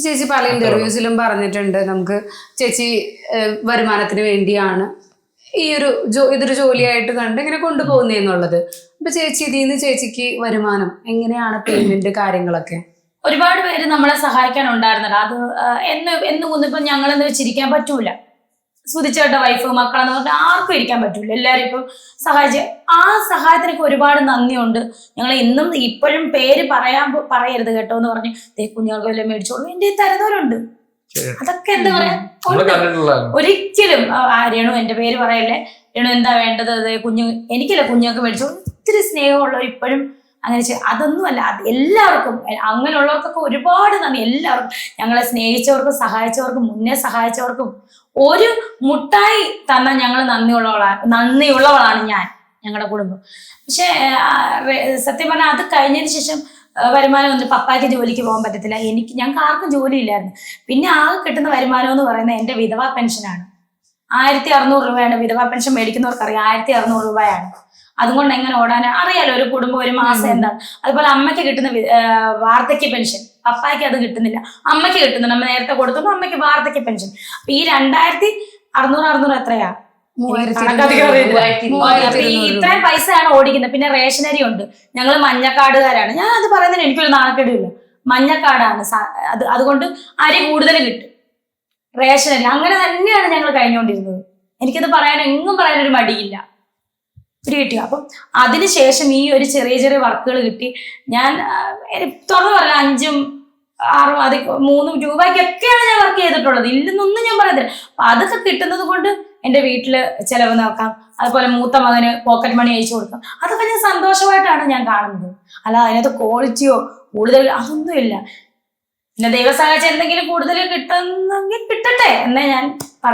ചേച്ചി പല ഇന്റർവ്യൂസിലും പറഞ്ഞിട്ടുണ്ട് നമുക്ക് ചേച്ചി വരുമാനത്തിന് വേണ്ടിയാണ് ഈ ഒരു ഇതൊരു ജോലിയായിട്ട് കണ്ട് ഇങ്ങനെ കൊണ്ടുപോകുന്നതെന്നുള്ളത്. അപ്പൊ ചേച്ചി ഇതിന്ന് ചേച്ചിക്ക് വരുമാനം എങ്ങനെയാണ്, പേയ്മെന്റ് കാര്യങ്ങളൊക്കെ? ഒരുപാട് പേര് നമ്മളെ സഹായിക്കാനുണ്ടായിരുന്നല്ലോ. അത് എന്ന് ഇപ്പൊ ഞങ്ങളെന്ന് വെച്ചിരിക്കാൻ പറ്റൂല. സുധിച്ചേട്ട വൈഫ് മക്കളെന്ന് പറഞ്ഞാൽ ആർക്കും ഇരിക്കാൻ പറ്റൂല. എല്ലാരും ഇപ്പം സഹായിച്ച് ആ സഹായത്തിനൊക്കെ ഒരുപാട് നന്ദിയുണ്ട്. ഞങ്ങൾ ഇന്നും ഇപ്പോഴും പേര് പറയരുത് കേട്ടോ എന്ന് പറഞ്ഞു കുഞ്ഞുങ്ങൾക്ക് വല്ലതും മേടിച്ചോളൂ എന്റെ തരുന്നവരുണ്ട്. അതൊക്കെ എന്താ പറയാ, ഒരിക്കലും രേണു എന്റെ പേര് പറയല്ലേ, രേണു എന്താ വേണ്ടത്, കുഞ്ഞു എനിക്കല്ല കുഞ്ഞുങ്ങൾക്ക് മേടിച്ചോളൂ. ഒത്തിരി സ്നേഹമുള്ളവർ ഇപ്പോഴും അങ്ങനെ അതൊന്നുമല്ല. എല്ലാവർക്കും അങ്ങനെയുള്ളവർക്കൊക്കെ ഒരുപാട് നന്ദി. എല്ലാവർക്കും ഞങ്ങളെ സ്നേഹിച്ചവർക്കും സഹായിച്ചവർക്കും മുന്നേ സഹായിച്ചവർക്കും ഒരു മുട്ടായി തന്ന ഞങ്ങൾ നന്ദിയുള്ളവളാണ് ഞാൻ, ഞങ്ങളുടെ കുടുംബം. പക്ഷെ സത്യം പറഞ്ഞാൽ അത് കഴിഞ്ഞതിന് ശേഷം വരുമാനം ഒന്നും പപ്പായ്ക്ക് ജോലിക്ക് പോകാൻ പറ്റത്തില്ല, ഞങ്ങൾക്ക് ആർക്കും ജോലി ഇല്ലായിരുന്നു. പിന്നെ ആകെ കിട്ടുന്ന വരുമാനം എന്ന് പറയുന്നത് എൻ്റെ വിധവാ പെൻഷനാണ്. 1600 രൂപയാണ് വിധവാ പെൻഷൻ മേടിക്കുന്നവർക്കറിയാം. 1600 രൂപയാണ്. അതുകൊണ്ട് എങ്ങനെ ഓടാൻ അറിയാലോ ഒരു കുടുംബം ഒരു മാസം എന്താണ്. അതുപോലെ അമ്മയ്ക്ക് കിട്ടുന്ന വാർദ്ധക്യ പെൻഷൻ പപ്പായ്ക്ക് അത് കിട്ടുന്നില്ല, അമ്മയ്ക്ക് കിട്ടുന്നുണ്ട്. അമ്മ നേരത്തെ കൊടുത്തു, അമ്മയ്ക്ക് വാർദ്ധക്യ പെൻഷൻ. അപ്പൊ ഈ 2600 എത്രയാ, ഇത്രയും പൈസയാണ് ഓടിക്കുന്നത്. പിന്നെ റേഷനറി ഉണ്ട്. ഞങ്ങൾ മഞ്ഞക്കാടുകാരാണ്. ഞാൻ അത് പറയുന്നതിന് എനിക്കൊരു നാണക്കേടില്ല. മഞ്ഞക്കാടാണ് അതുകൊണ്ട് അരി കൂടുതൽ കിട്ടും, റേഷനറി. അങ്ങനെ തന്നെയാണ് ഞങ്ങൾ കഴിഞ്ഞുകൊണ്ടിരുന്നത്. എനിക്കത് എങ്ങും പറയാനൊരു മടിയില്ല. കിട്ടി. അപ്പം അതിനുശേഷം ഈ ഒരു ചെറിയ ചെറിയ വർക്കുകൾ കിട്ടി. ഞാൻ തുറന്നു പറഞ്ഞ 5ഉം 6ഉം 3 രൂപയ്ക്കൊക്കെയാണ് ഞാൻ വർക്ക് ചെയ്തിട്ടുള്ളത്. ഇല്ലെന്നൊന്നും ഞാൻ പറയത്തില്ല. അപ്പൊ അതൊക്കെ കിട്ടുന്നത് കൊണ്ട് എൻ്റെ വീട്ടില് ചെലവ് നോക്കാം, അതുപോലെ മൂത്ത മകന് പോക്കറ്റ് മണി അയച്ചു കൊടുക്കാം. അതൊക്കെ ഞാൻ സന്തോഷമായിട്ടാണ് ഞാൻ കാണുന്നത്. അല്ല അതിനകത്ത് ക്വാളിറ്റിയോ കൂടുതൽ അതൊന്നുമില്ല. പിന്നെ ദൈവം സഹായിച്ച് എന്തെങ്കിലും കൂടുതൽ കിട്ടുന്നെങ്കിൽ കിട്ടട്ടെ എന്നേ ഞാൻ പറയും.